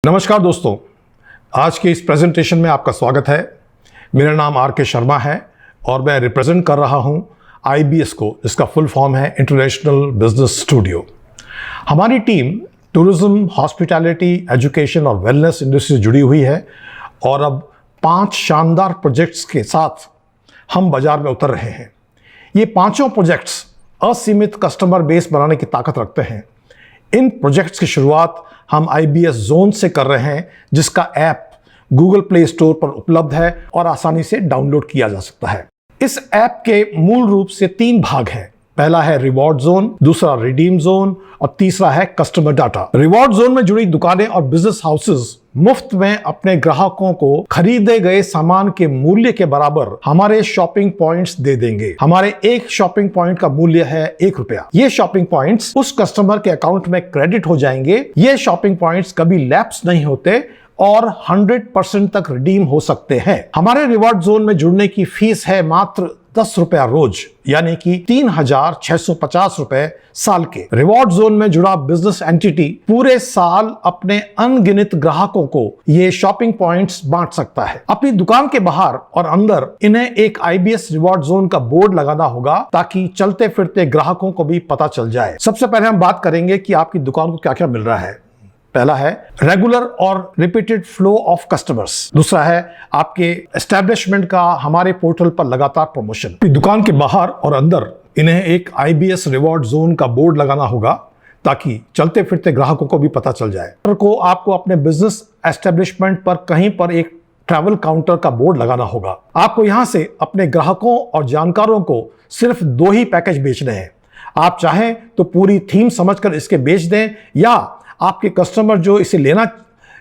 नमस्कार दोस्तों, आज के इस प्रेजेंटेशन में आपका स्वागत है। मेरा नाम आर.के. शर्मा है और मैं रिप्रेजेंट कर रहा हूं IBS को, जिसका फुल फॉर्म है इंटरनेशनल बिजनेस स्टूडियो। हमारी टीम टूरिज्म, हॉस्पिटैलिटी, एजुकेशन और वेलनेस इंडस्ट्री से जुड़ी हुई है और अब 5 शानदार प्रोजेक्ट्स के साथ हम बाजार में उतर रहे हैं। ये पांचों प्रोजेक्ट्स असीमित कस्टमर बेस बनाने की ताकत रखते हैं। इन प्रोजेक्ट्स की शुरुआत हम IBS जोन से कर रहे हैं, जिसका ऐप गूगल प्ले स्टोर पर उपलब्ध है और आसानी से डाउनलोड किया जा सकता है। इस ऐप के मूल रूप से 3 भाग हैं। पहला है रिवॉर्ड जोन, दूसरा रिडीम जोन और तीसरा है कस्टमर डाटा। रिवॉर्ड जोन में जुड़ी दुकानें और बिजनेस हाउसेस मुफ्त में अपने ग्राहकों को खरीदे गए सामान के मूल्य के बराबर हमारे शॉपिंग पॉइंट्स दे देंगे। हमारे एक शॉपिंग पॉइंट का मूल्य है ₹1। ये शॉपिंग पॉइंट्स उस कस्टमर के अकाउंट में क्रेडिट हो जाएंगे। ये शॉपिंग पॉइंट्स कभी लैप्स नहीं होते और 100% तक रिडीम हो सकते हैं। हमारे रिवॉर्ड जोन में जुड़ने की फीस है मात्र ₹10 रोज, यानी कि 3,650 रुपए साल के। रिवॉर्ड जोन में जुड़ा बिजनेस एंटिटी पूरे साल अपने अनगिनत ग्राहकों को ये शॉपिंग पॉइंट्स बांट सकता है। अपनी दुकान के बाहर और अंदर इन्हें एक IBS रिवॉर्ड जोन का बोर्ड लगाना होगा ताकि चलते फिरते ग्राहकों को भी पता चल जाए। सबसे पहले हम बात करेंगे कि आपकी दुकान को क्या क्या मिल रहा है। पहला है रेगुलर और रिपीटेड फ्लो ऑफ कस्टमर्स। दूसरा है आपके एस्टैब्लिशमेंट का हमारे पोर्टल पर लगातार प्रमोशन। दुकान के बाहर और अंदर इन्हें एक IBS रिवॉर्ड जोन का बोर्ड लगाना होगा ताकि चलते फिरते ग्राहकों को भी पता चल जाए। को आपको अपने बिजनेस एस्टैब्लिशमेंट पर कहीं पर एक ट्रैवल काउंटर का बोर्ड लगाना होगा। आपको यहां से अपने ग्राहकों और जानकारों को सिर्फ 2 ही पैकेज बेचने हैं। आप चाहें तो पूरी थीम समझकर इसके बेच दें, या आपके कस्टमर जो इसे लेना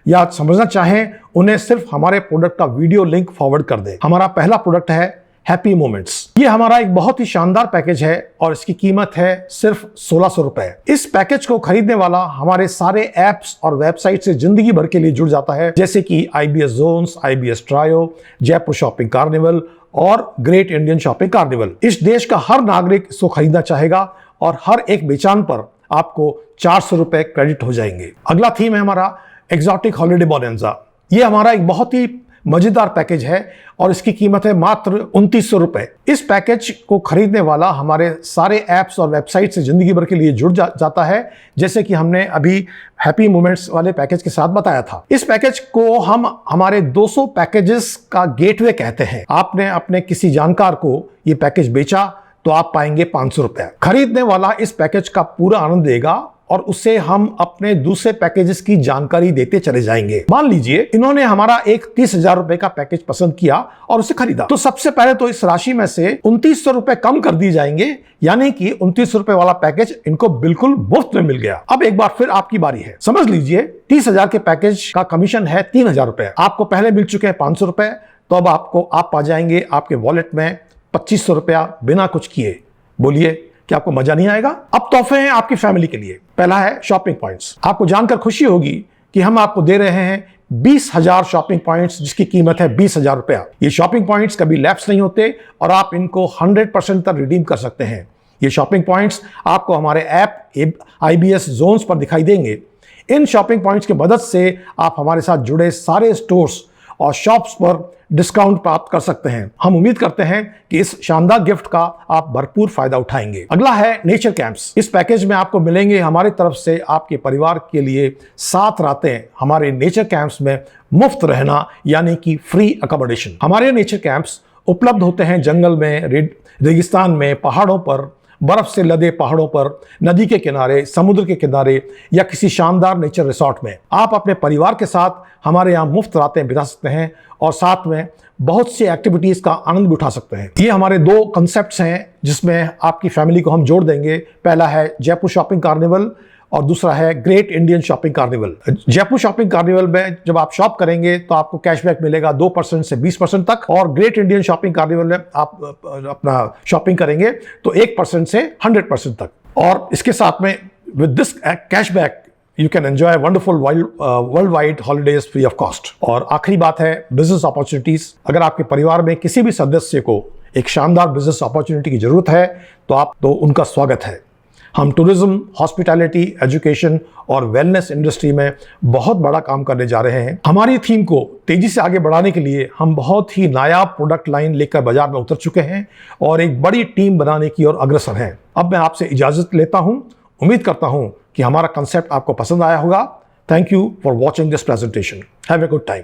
या समझना चाहें उन्हें सिर्फ हमारे प्रोडक्ट का वीडियो लिंक फॉरवर्ड कर दें। हमारा पहला प्रोडक्ट है हैप्पी मोमेंट्स। ये हमारा एक बहुत ही शानदार पैकेज है और इसकी कीमत है सिर्फ ₹1600। इस पैकेज को खरीदने वाला हमारे सारे ऐप्स और वेबसाइट से जिंदगी भर के लिए जुड़ जाता है, जैसे कि IBS zones, IBS trio, Jaipur shopping carnival और ग्रेट इंडियन शॉपिंग कार्निवल। इस देश का हर नागरिक इसको खरीदना चाहेगा और हर एक बेचान पर आपको ₹400 क्रेडिट हो जाएंगे। अगला थीम है हमारा एक्सोटिक हॉलिडे बोनेंजा। ये हमारा एक बहुत ही मजेदार पैकेज है और इसकी कीमत है मात्र ₹2900। इस पैकेज को खरीदने वाला हमारे सारे ऐप्स और वेबसाइट से जिंदगी भर के लिए जुड़ जाता है, जैसे कि हमने अभी हैप्पी मोमेंट्स वाले पैकेज के साथ बताया था। इस पैकेज को हम हमारे 200 पैकेजेस का गेटवे कहते हैं। आपने अपने किसी जानकार को ये पैकेज बेचा तो आप पाएंगे ₹500। खरीदने वाला इस पैकेज का पूरा आनंद देगा और उसे हम अपने दूसरे पैकेजेस की जानकारी देते चले जाएंगे। मान लीजिए इन्होंने हमारा एक ₹30,000 का पैकेज पसंद किया और उसे खरीदा, तो सबसे पहले तो इस राशि में से ₹2900 कम कर दिए जाएंगे, यानी कि ₹2900 वाला पैकेज इनको बिल्कुल मुफ्त में मिल गया। अब एक बार फिर आपकी बारी है। समझ लीजिए 30,000 के पैकेज का कमीशन है ₹3000। आपको पहले मिल चुके हैं ₹500, तो अब आप पा जाएंगे आपके वॉलेट में ₹2500 बिना कुछ किए। बोलिए, क्या आपको मजा नहीं आएगा? अब तोहफे हैं आपकी फैमिली के लिए। पहला है शॉपिंग पॉइंट्स। आपको जानकर खुशी होगी कि हम आपको दे रहे हैं 20,000 शॉपिंग पॉइंट्स, जिसकी कीमत है ₹20,000। ये शॉपिंग पॉइंट्स कभी लैप्स नहीं होते और आप इनको 100% तक रिडीम कर सकते हैं। ये शॉपिंग पॉइंट्स आपको हमारे ऐप IBS जोन्स पर दिखाई देंगे। इन शॉपिंग पॉइंट्स की मदद से आप हमारे साथ जुड़े सारे स्टोर्स और शॉप्स पर डिस्काउंट प्राप्त कर सकते हैं। हम उम्मीद करते हैं कि इस शानदार गिफ्ट का आप भरपूर फायदा उठाएंगे। अगला है नेचर कैंप्स। इस पैकेज में आपको मिलेंगे हमारी तरफ से आपके परिवार के लिए 7 रातें हमारे नेचर कैंप्स में मुफ्त रहना, यानी कि फ्री अकोमोडेशन। हमारे नेचर कैंप्स उपलब्ध होते हैं जंगल में, रेगिस्तान में, पहाड़ों पर, बर्फ से लदे पहाड़ों पर, नदी के किनारे, समुद्र के किनारे या किसी शानदार नेचर रिसोर्ट में। आप अपने परिवार के साथ हमारे यहाँ मुफ्त रातें बिता सकते हैं और साथ में बहुत सी एक्टिविटीज का आनंद भी उठा सकते हैं। ये हमारे 2 कॉन्सेप्ट्स हैं जिसमें आपकी फैमिली को हम जोड़ देंगे। पहला है जयपुर शॉपिंग कार्निवल और दूसरा है great Indian shopping carnival. Jaipur shopping carnival में जब आप शॉप करेंगे तो आपको कैशबैक मिलेगा 2% से 20% तक, और ग्रेट इंडियन शॉपिंग कार्निवल में आप अपना शॉपिंग करेंगे तो 1% से 100% तक। और इसके साथ में with this cashback you can enjoy wonderful world wide holidays free of cost. और आखिरी बात है बिजनेस अपॉर्चुनिटीज। अगर आपके परिवार में किसी भी सदस्य को एक शानदार बिजनेस अपॉर्चुनिटी की जरूरत है तो उनका स्वागत है। हम टूरिज्म, हॉस्पिटैलिटी, एजुकेशन और वेलनेस इंडस्ट्री में बहुत बड़ा काम करने जा रहे हैं। हमारी थीम को तेजी से आगे बढ़ाने के लिए हम बहुत ही नायाब प्रोडक्ट लाइन लेकर बाजार में उतर चुके हैं और एक बड़ी टीम बनाने की ओर अग्रसर हैं। अब मैं आपसे इजाजत लेता हूं। उम्मीद करता हूं कि हमारा कंसेप्ट आपको पसंद आया होगा। Thank you for watching this presentation. Have a good time.